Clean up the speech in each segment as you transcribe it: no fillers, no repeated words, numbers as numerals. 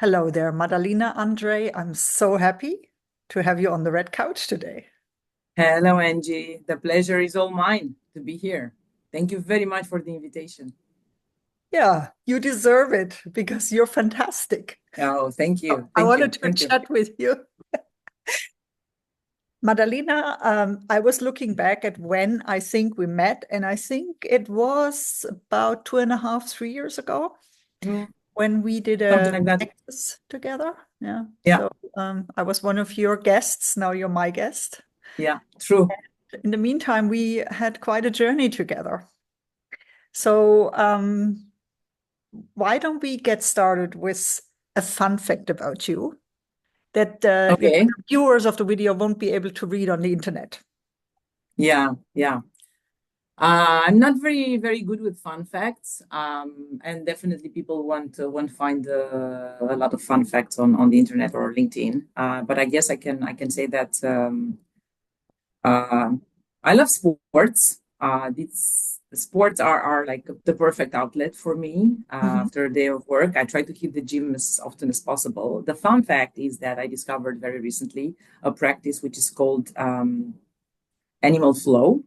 Hello there, Madalina Andrei. I'm so happy to have you on the red couch today. Hello, Angie. The pleasure is all mine to be here. Thank you very much for the invitation. Yeah, you deserve it because you're fantastic. Oh, thank So you. I Thank you. wanted to Thank you. chat with you. Madalina, I was looking back at when I think we met, and I think it was about 2.5, 3 years ago Mm, when we did something a like that. practice together. Yeah. Yeah. So I was one of your guests. Now you're my guest. Yeah. True. In the meantime, we had quite a journey together. So why don't we get started with a fun fact about you that Okay. the viewers of the video won't be able to read on the internet? Yeah. Yeah. I'm not very good with fun facts, and definitely people won't find a lot of fun facts on the internet or LinkedIn. But I guess I can say that Uh, I love sports. These sports are like the perfect outlet for me Mhm. after a day of work. I try to hit the gym as often as possible. The fun fact is that I discovered very recently a practice which is called animal flow.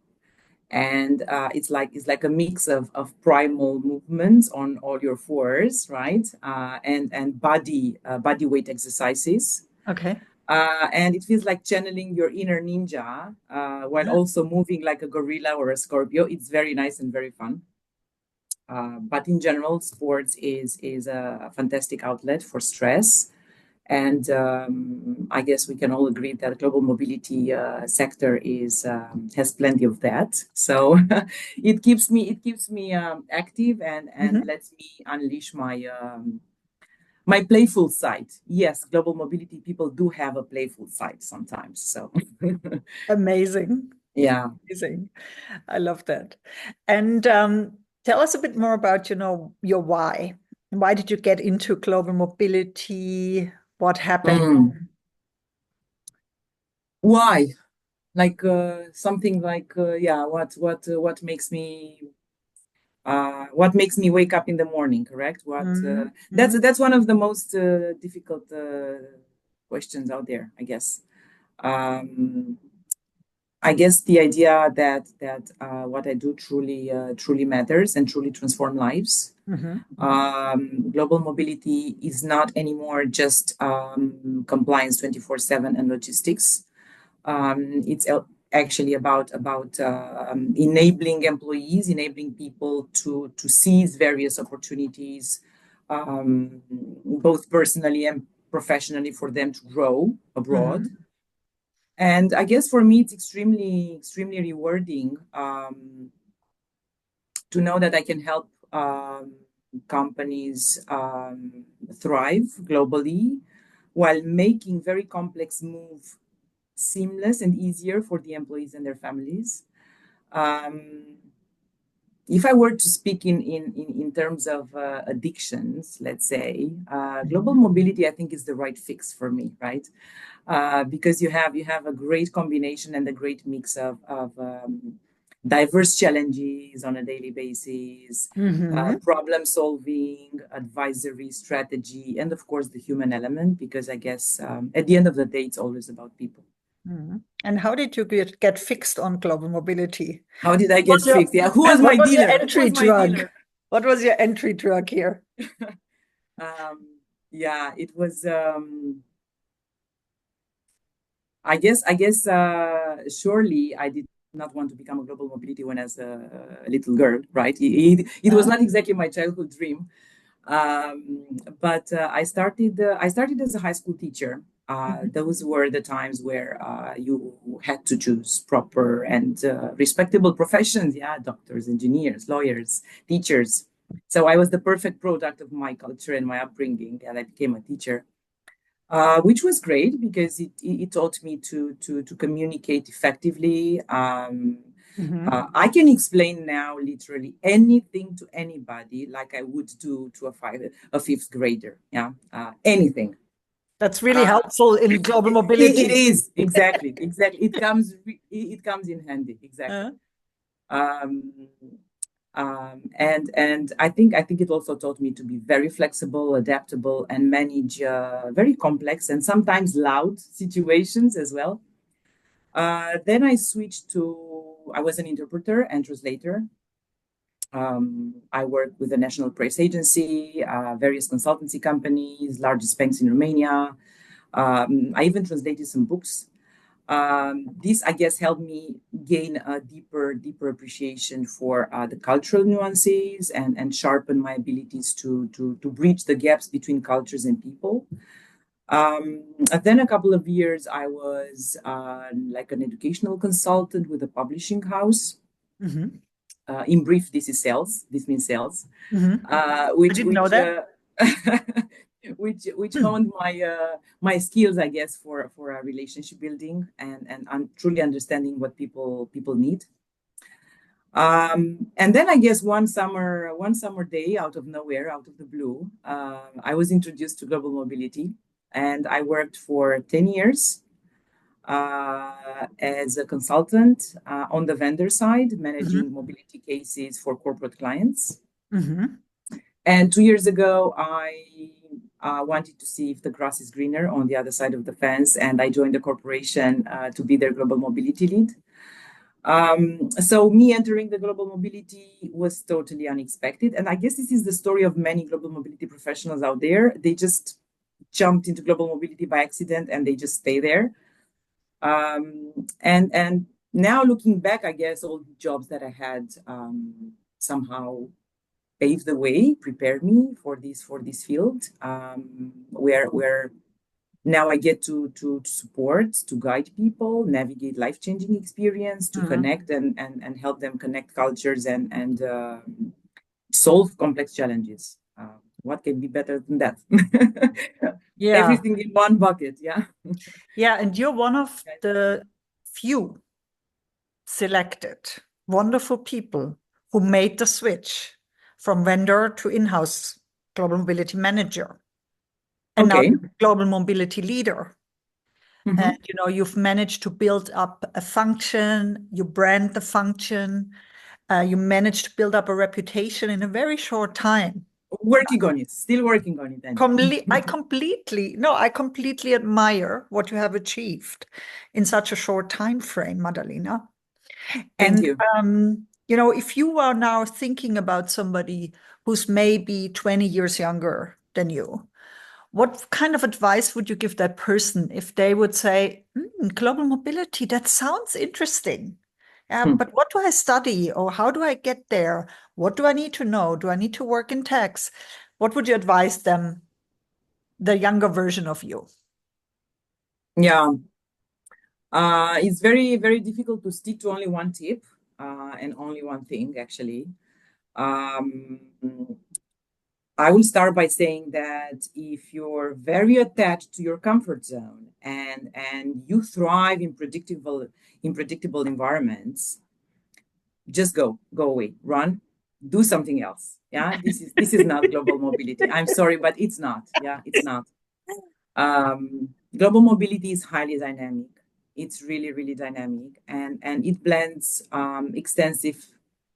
And it's like a mix of primal movements on all your fours, right? And body weight exercises, Okay. and it feels like channeling your inner ninja while Yeah. also moving like a gorilla or a Scorpio. It's very nice and very fun. But in general, sports is a fantastic outlet for stress. And I guess we can all agree that global mobility sector is has plenty of that. So it keeps me active and Mhm. lets me unleash my playful side. Yes, global mobility people do have a playful side sometimes. So, Amazing. yeah. Amazing. I love that. And tell us a bit more about, your why. Why did you get into global mobility? What happened? Mm. Why? Like something like yeah. What makes me wake up in the morning? Correct. What Mhm. that's Mhm. that's one of the most difficult questions out there, I guess. Um, I guess the idea that what I do truly matters and truly transform lives. Mhm. Global mobility is not anymore just compliance 24/7 and logistics. It's actually about enabling employees, enabling people to seize various opportunities, both personally and professionally, for them to grow abroad. Mhm. And I guess for me, it's extremely rewarding to know that I can help companies thrive globally while making very complex move seamless and easier for the employees and their families. Um, if I were to speak in terms of addictions, let's say, global Mhm. mobility, I think, is the right fix for me, right? Because you have a great combination and a great mix of diverse challenges on a daily basis, Mhm. problem solving, advisory, strategy, and of course the human element. Because I guess at the end of the day, it's always about people. Mhm. And how did you get fixed on global mobility? How did I get What's your, fixed? Yeah, who was and what my was your dealer? Who entry was my drug? dealer? What was your entry drug here? Yeah, it was. I guess surely I did not want to become a global mobility when as a little girl, right? It was Uh, not exactly my childhood dream. But I started as a high school teacher. mhm. Those were the times where you had to choose proper and respectable professions. Yeah, doctors, engineers, lawyers, teachers. So I was the perfect product of my culture and my upbringing, and I became a teacher, which was great because it taught me to communicate effectively. Mhm. I can explain now literally anything to anybody like I would do to a fifth grader. Yeah, anything. That's really Uh, helpful in global it mobility. is exactly. It comes in handy, exactly. Uh, Um, And I think it also taught me to be very flexible, adaptable, and manage very complex and sometimes loud situations as well. Then I switched to, I was an interpreter and translator. I worked with the National Press Agency, various consultancy companies, largest banks in Romania. I even translated some books. This, I guess, helped me gain a deeper appreciation for the cultural nuances and sharpen my abilities to bridge the gaps between cultures and people. Then a couple of years, I was like an educational consultant with a publishing house. Mm-hmm. In brief, this is sales. This means sales, Mm-hmm. I which didn't know that. which honed my skills, I guess, for relationship building and truly understanding what people need. And then I guess one summer day, out of nowhere, out of the blue, I was introduced to GlobalMobility, and I worked for 10 years as a consultant on the vendor side, managing Mm-hmm. mobility cases for corporate clients. Mm-hmm. And 2 years ago, I wanted to see if the grass is greener on the other side of the fence, and I joined the corporation to be their global mobility lead. So me entering the global mobility was totally unexpected. And I guess this is the story of many global mobility professionals out there. They just jumped into global mobility by accident and they just stay there. And now looking back, I guess all the jobs that I had somehow paved the way, prepared me for this field, where now I get to support, to guide people, navigate life-changing experience, to Mm-hmm. connect and help them connect cultures and solve complex challenges. What can be better than that? Yeah. Everything in one bucket, yeah. Yeah. And you're one of the few selected wonderful people who made the switch from vendor to in-house global mobility manager. And now Okay. you're global mobility leader. And Mm-hmm. you've managed to build up a function, you brand the function, you managed to build up a reputation in a very short time. Working on it, still working on it, Angie. I completely admire what you have achieved in such a short time frame, Madalina. Thank And you. if you are now thinking about somebody who's maybe 20 years younger than you, what kind of advice would you give that person if they would say, global mobility, that sounds interesting. Hmm. But what do I study or how do I get there? What do I need to know? Do I need to work in tax? What would you advise them, the younger version of you? Yeah, it's very difficult to stick to only one tip and only one thing, actually. Um, I will start by saying that if you're very attached to your comfort zone and you thrive in predictable environments, just go away, run, do something else. Yeah, this is not global mobility. I'm sorry, but it's not. Yeah, it's not. Global mobility is highly dynamic. It's really dynamic, and it blends extensive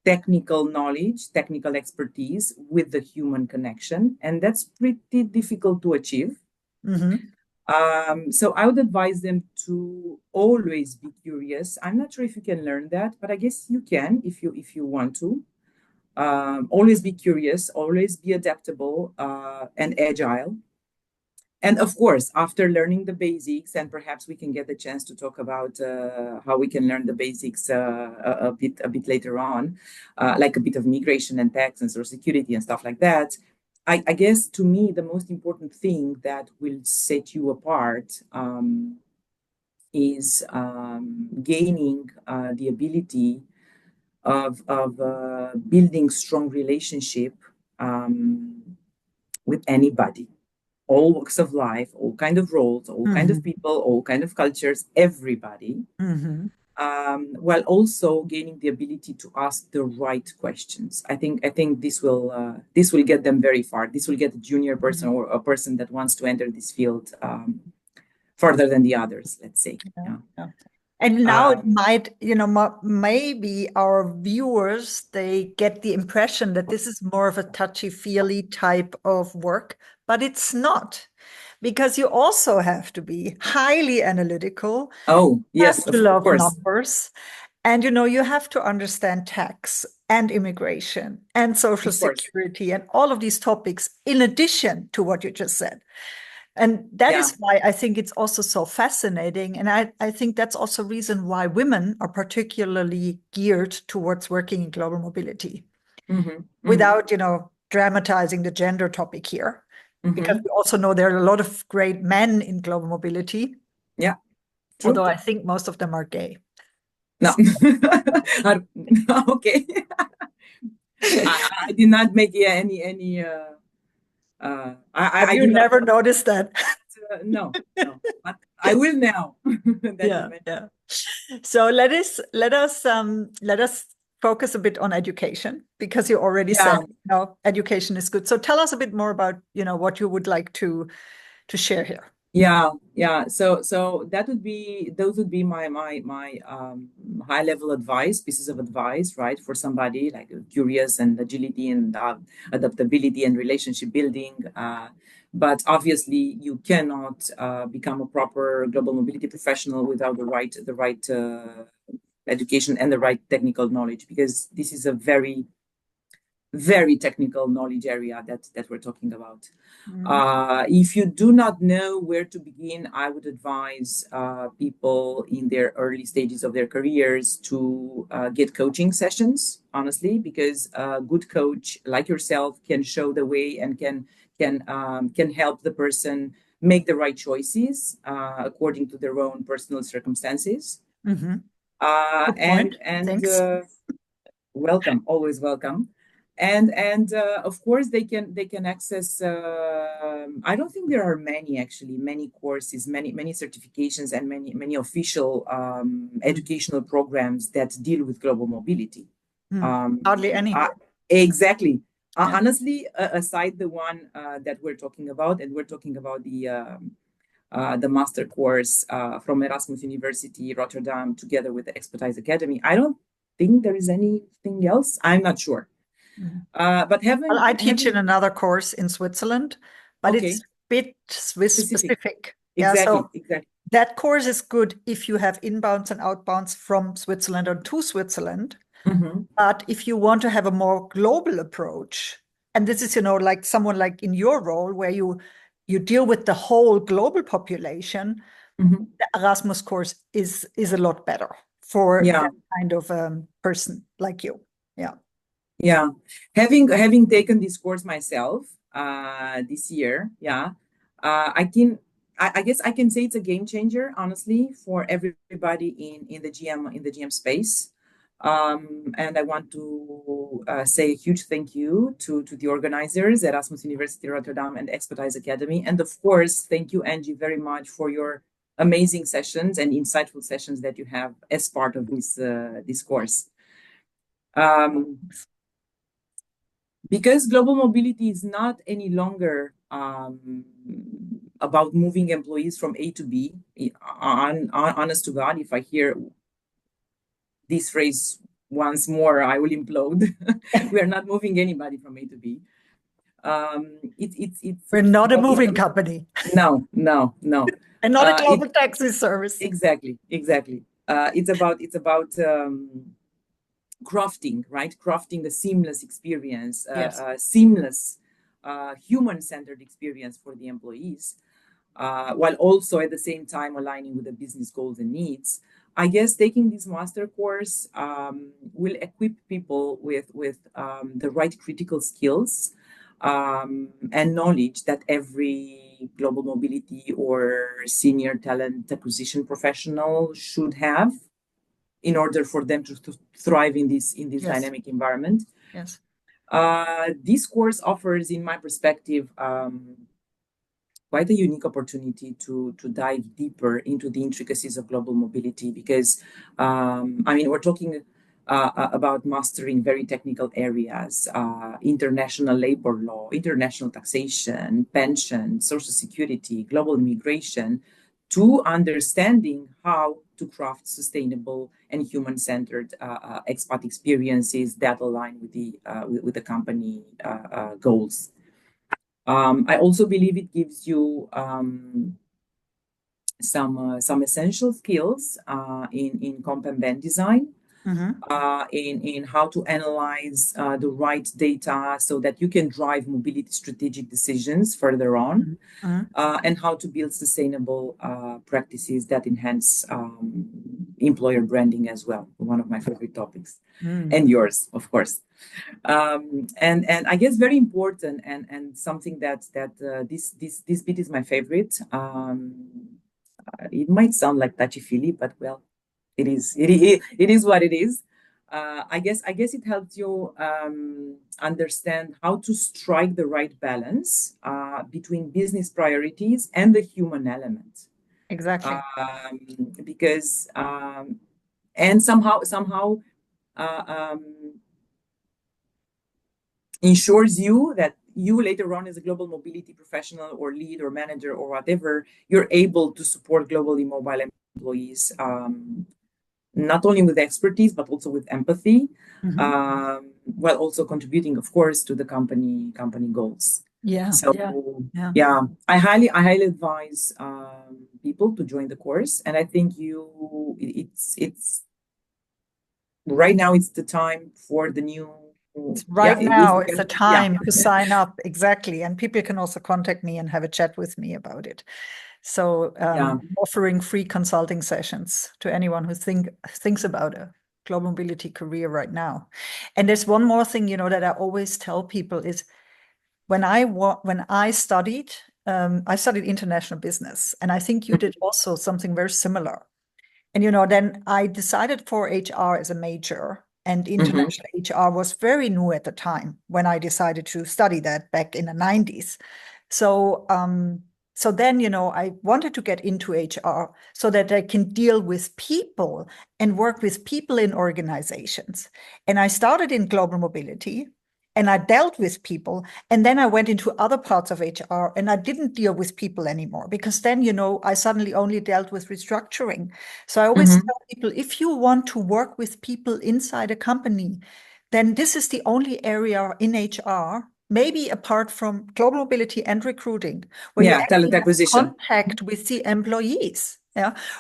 technical knowledge, technical expertise with the human connection, and that's pretty difficult to achieve. Mm-hmm. So I would advise them to always be curious. I'm not sure if you can learn that, but I guess you can if you want to. Always be curious, always be adaptable and agile. And of course, after learning the basics, and perhaps we can get the chance to talk about how we can learn the basics a bit later on, like a bit of migration and tax and social security and stuff like that. I guess to me the most important thing that will set you apart is gaining the ability of building strong relationship with anybody, all walks of life, all kind of roles, all kind of Mm-hmm. people, all kind of cultures, everybody, Mm-hmm. while also gaining the ability to ask the right questions. I think this will get them very far. This will get a junior person or a person that wants to enter this field further than the others. Let's say, Yeah, yeah. yeah. And now it might, maybe our viewers, they get the impression that this is more of a touchy-feely type of work, but it's not, because you also have to be highly analytical, Oh, have yes, to of love course. numbers, and you have to understand tax and immigration and social Of course. security and all of these topics in addition to what you just said. And that Yeah. is why I think it's also so fascinating. And I think that's also a reason why women are particularly geared towards working in global mobility without, dramatizing the gender topic here. Because we also know there are a lot of great men in global mobility, Yeah, true. although I think most of them are gay. No. Okay. I did not make any Have I you did not never noticed that? no, no. But I will now that you Yeah, mentioned. yeah. So let us focus a bit on education, because you already said, Yeah. education is good. So tell us a bit more about, what you would like to share here. Yeah. So those would be my high level advice, pieces of advice, right, for somebody like curious and agility and adaptability and relationship building. But obviously, you cannot become a proper global mobility professional without the right education and the right technical knowledge, because this is a very very technical knowledge area that we're talking about. Mhm. If you do not know where to begin, I would advise people in their early stages of their careers to get coaching sessions, honestly, because a good coach like yourself can show the way and can help the person make the right choices according to their own personal circumstances. Mhm. Uh, Good point. and and Thanks. uh, welcome, always welcome. And of course they can access. I don't think there are many courses, many certifications, and many official educational programs that deal with global mobility. Hardly any. Exactly. Yeah. Honestly, aside the one that we're talking about, and we're talking about the master course from Erasmus University Rotterdam together with the Expertise Academy. I don't think there is anything else. I'm not sure. Mhm. But Well, having I teach in having another course in Switzerland, but it's okay, a bit Swiss specific. specific. Yeah. Exactly, So exactly. that course is good if you have inbounds and outbounds from Switzerland or to Switzerland. Hmm. But if you want to have a more global approach, and this is, like someone like in your role where you deal with the whole global population, Hmm. the Erasmus course is a lot better for Yeah, that kind of person like you. Yeah. yeah. Having taken this course myself this year, yeah, I can. I guess I can say it's a game changer, honestly, for everybody in the GM space. And I want to say a huge thank you to the organizers, Erasmus University Rotterdam and Expertise Academy, and of course, thank you, Angie, very much for your amazing sessions and insightful sessions that you have as part of this course. Um, because global mobility is not any longer about moving employees from A to B. Honest to God, if I hear this phrase once more, I will implode. We are not moving anybody from A to B. We're It's not a about moving company no. and not a It global taxi service. exactly. It's about crafting, right? Crafting a seamless experience, Yes. a seamless, human-centered experience for the employees, while also at the same time aligning with the business goals and needs. I guess taking this master course will equip people with the right critical skills and knowledge that every global mobility or senior talent acquisition professional should have in order for them to thrive in this Yes. dynamic environment. Yes. This course offers, in my perspective, quite a unique opportunity to dive deeper into the intricacies of global mobility, because I mean, we're talking about mastering very technical areas, international labor law, international taxation, pension, social security, global immigration, to understanding how to craft sustainable and human-centered expat experiences that align with the company goals. I also believe it gives you some essential skills in comp and band design, in how to analyze the right data so that you can drive mobility strategic decisions further on, and how to build sustainable practices that enhance employer branding as well. One of my favorite topics, and yours, of course. And I guess very important and something that this bit is my favorite. It might sound like touchy-feely, but well, it is what it is. I guess it helps you understand how to strike the right balance between business priorities and the human element. Exactly. Because and somehow ensures you that you later on as a global mobility professional or lead or manager or whatever, you're able to support globally mobile employees, not only with expertise, but also with empathy, while also contributing, of course, to the company goals. Yeah. So yeah, I highly advise people to join the course, and I think it's right now it's the time for the new. Now it's the time to sign up. Exactly. And people can also contact me and have a chat with me about it. So offering free consulting sessions to anyone who thinks about a global mobility career right now. And there's one more thing, that I always tell people is when I studied international business, and I think you did also something very similar. And, then I decided for HR as a major, and international HR was very new at the time when I decided to study that back in the 90s. So, so then, I wanted to get into HR so that I can deal with people and work with people in organizations. And I started in global mobility, and I dealt with people. And then I went into other parts of HR and I didn't deal with people anymore, because then, I suddenly only dealt with restructuring. So I always tell people, if you want to work with people inside a company, then this is the only area in HR, maybe apart from global mobility and recruiting, where you actually have contact with the employees,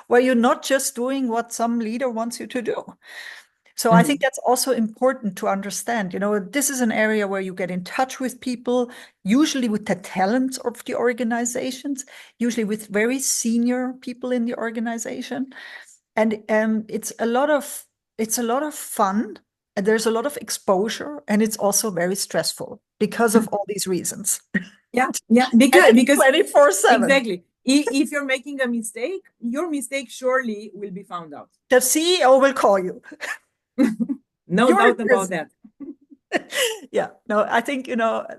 where you're not just doing what some leader wants you to do. So I think that's also important to understand. This is an area where you get in touch with people, usually with the talents of the organizations, usually with very senior people in the organization. And it's a lot of fun, and there's a lot of exposure, and it's also very stressful because of all these reasons. Yeah, because 24/7. Exactly. If you're making a mistake, your mistake surely will be found out. The CEO will call you. No doubt about that. Yeah, no, I think,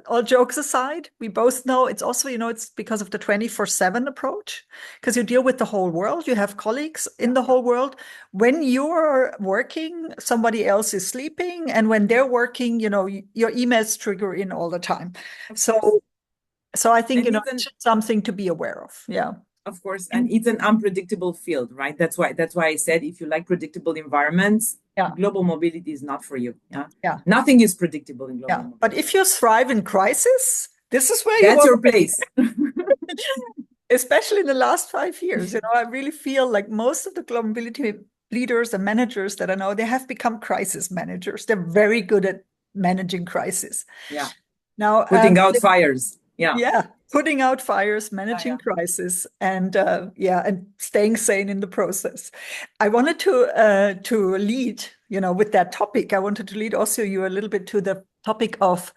all jokes aside, we both know it's also, it's because of the 24/7 approach, because you deal with the whole world. You have colleagues in the whole world. When you're working, somebody else is sleeping. And when they're working, your emails trigger in all the time. So I think, it's something to be aware of. Yeah. Of course, and it's an unpredictable field, right? That's why I said, if you like predictable environments, global mobility is not for you. Nothing is predictable in global mobility. But if you thrive in crisis, this is where that's your place. Especially in the last 5 years, I really feel like most of the global mobility leaders and managers that I know, they have become crisis managers. They're very good at managing crisis. Yeah. Now, putting out fires. Yeah. Putting out fires, managing crisis, and and staying sane in the process. I wanted to lead, with that topic. I wanted to lead also you a little bit to the topic of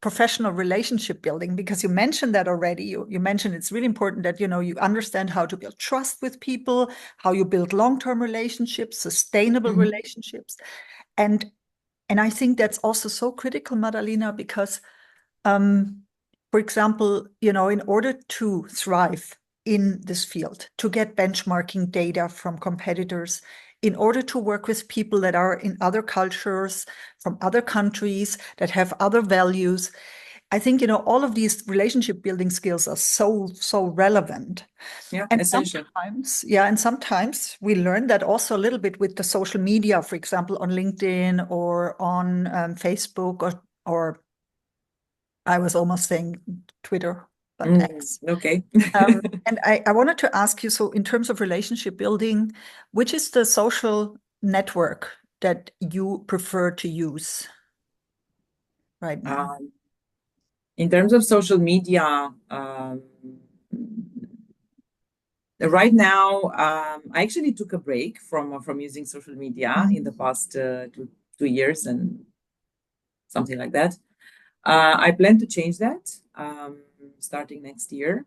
professional relationship building, because you mentioned that already. You mentioned it's really important that, you understand how to build trust with people, how you build long-term relationships, sustainable relationships. And I think that's also so critical, Madalina, because for example, in order to thrive in this field, to get benchmarking data from competitors, in order to work with people that are in other cultures, from other countries, that have other values, I think, all of these relationship building skills are so relevant. Yeah, And essential. sometimes we learn that also a little bit with the social media, for example, on LinkedIn or on Facebook or I was almost saying Twitter, but X. Okay. And I wanted to ask you, so in terms of relationship building, which is the social network that you prefer to use right now? In terms of social media, right now, I actually took a break from using social media in the past 2 years and something like that. I plan to change that starting next year.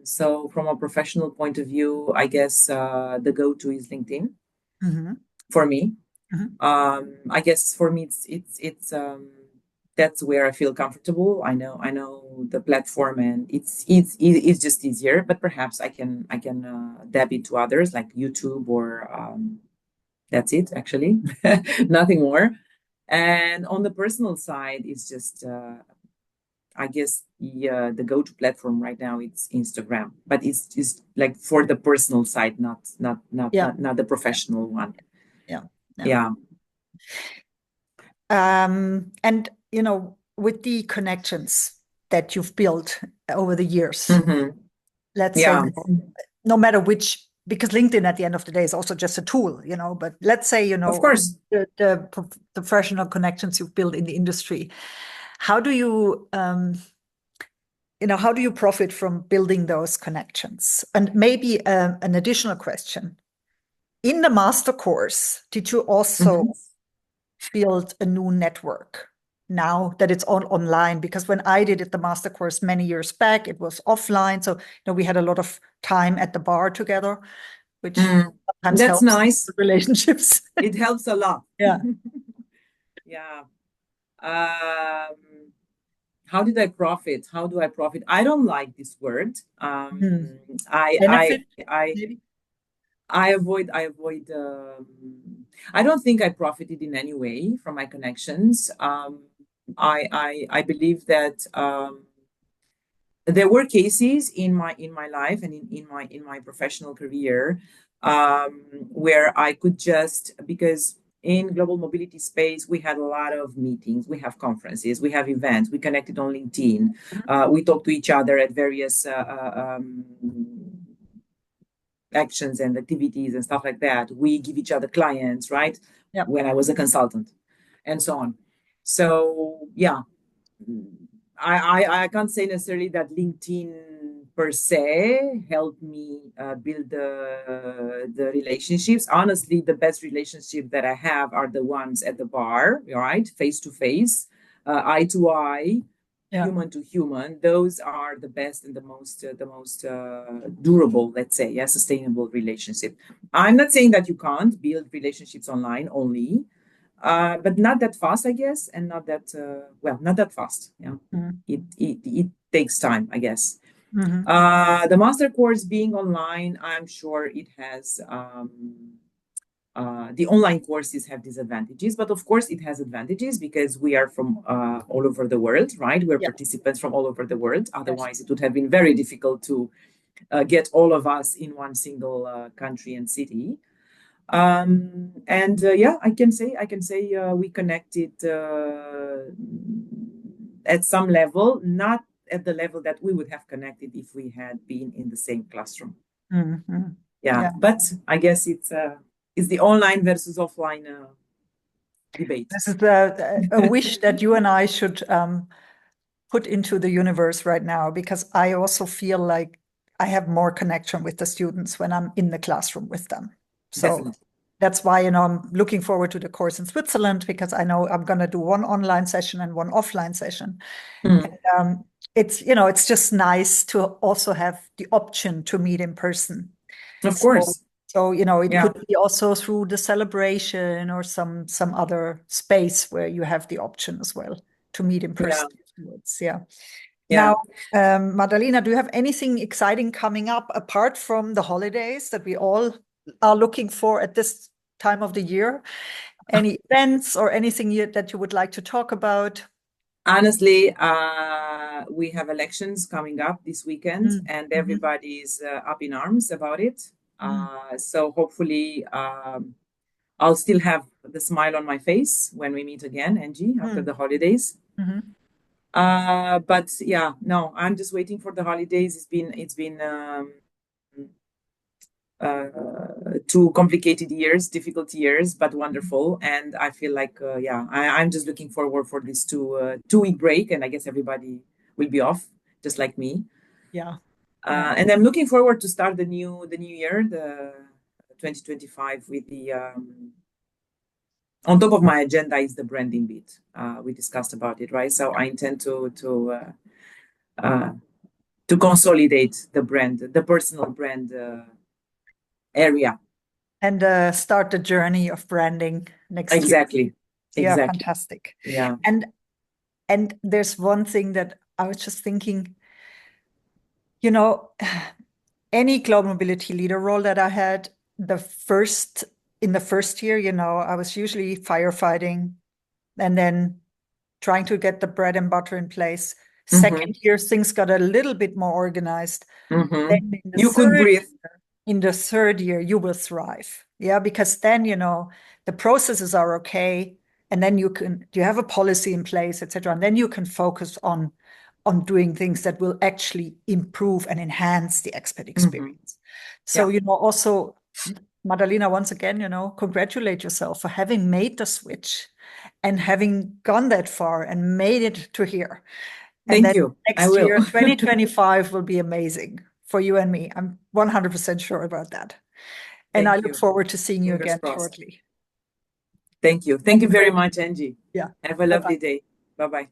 So from a professional point of view, I guess the go-to is LinkedIn Mm-hmm. for me. Mm-hmm. I guess for me, it's that's where I feel comfortable. I know the platform, and it's just easier. But perhaps I can dab into others like YouTube or that's it actually, nothing more. And on the personal side, it's just I guess the go-to platform right now it's Instagram, but it's just like for the personal side, Yeah, not the professional one. yeah, yeah. Yeah. And with the connections that you've built over the years, Hmm. let's say Yeah. no matter which, because LinkedIn at the end of the day is also just a tool, but let's say, Of course. the professional connections you've built in the industry, how do you, how do you profit from building those connections? And maybe an additional question. In the master course, did you also Hmm. build a new network now that it's all online? Because when I did it, the master course many years back, it was offline. So, we had a lot of time at the bar together, which sometimes That's helps nice. relationships. It helps a lot. Yeah. Yeah. Um, how did I profit? How do I profit? I don't like this word. Hmm. I I Benefit, I maybe? I avoid. I don't think I profited in any way from my connections. I believe that there were cases in my life and in my professional career where I could just because in global mobility space we had a lot of meetings, we have conferences, we have events, we connected on LinkedIn, we talk to each other at various actions and activities and stuff like that. We give each other clients, right? Yeah. When I was a consultant, and so on. So yeah, I can't say necessarily that LinkedIn per se helped me build the relationships. Honestly, the best relationship that I have are the ones at the bar, right? Face to face, eye to eye, Yeah. human to human. Those are the best and the most durable, let's say, yeah, sustainable relationship. I'm not saying that you can't build relationships online only, but not that fast, I guess, and not that not that fast. Yeah, Mm-hmm. it takes time, I guess. Mm-hmm. The master course being online, I'm sure it has. The online courses have disadvantages, but of course it has advantages because we are from all over the world, right? We're Yeah. participants from all over the world. Yes. Otherwise, it would have been very difficult to get all of us in one single country and city. And yeah, I can say we connected at some level, not at the level that we would have connected if we had been in the same classroom. Mm-hmm. Yeah, Yeah. but I guess it's the online versus offline debate. This is a wish that you and I should put into the universe right now, because I also feel like I have more connection with the students when I'm in the classroom with them. So Definitely. that's why, I'm looking forward to the course in Switzerland, because I know I'm going to do one online session and one offline session. Mm, Um, it's just nice to also have the option to meet in person. of So, course. it Yeah. could be also through the celebration or some other space where you have the option as well to meet in Yeah. person afterwards. Yeah. Yeah. Now, Madalina, do you have anything exciting coming up apart from the holidays that we all are looking for at this time of the year? Any events or anything that you would like to talk about? Honestly, we have elections coming up this weekend, Mm, and mhm, everybody's up in arms about it. mm, So hopefully, I'll still have the smile on my face when we meet again, Angie, after mm, the holidays. mhm. But yeah, no, I'm just waiting for the holidays. It's been uh, 2 complicated years, difficult years, but wonderful. And I feel like, yeah, I'm just looking forward for this 2 week break, and I guess everybody will be off, just like me. Yeah, yeah. And I'm looking forward to start the new year, the 2025, with the on top of my agenda is the branding bit. We discussed about it, right? So I intend uh, to consolidate the brand, the personal brand area. And start the journey of branding next year. Exactly. Yeah, Exactly. fantastic. Yeah. And and there's one thing that I was just thinking, you know, any global mobility leader role that I had, in the first year, I was usually firefighting and then trying to get the bread and butter in place. Mm-hmm. Second year, things got a little bit more organized. Mm-hmm. Then You could breathe. in the third year, you will thrive. Yeah, because then, the processes are okay. And then you have a policy in place, etc. And then you can focus on doing things that will actually improve and enhance the expat Mm-hmm. experience. So, Yeah. also, Madalina, once again, congratulate yourself for having made the switch and having gone that far and made it to here. And Thank then you. I next will. year, 2025 will be amazing for you and me. I'm 100% sure about that. And I Thank look you. forward to seeing you Fingers again crossed. shortly. Thank you. Have Thank a you very great, much, Angie. yeah. Have a Bye-bye. lovely day. Bye bye.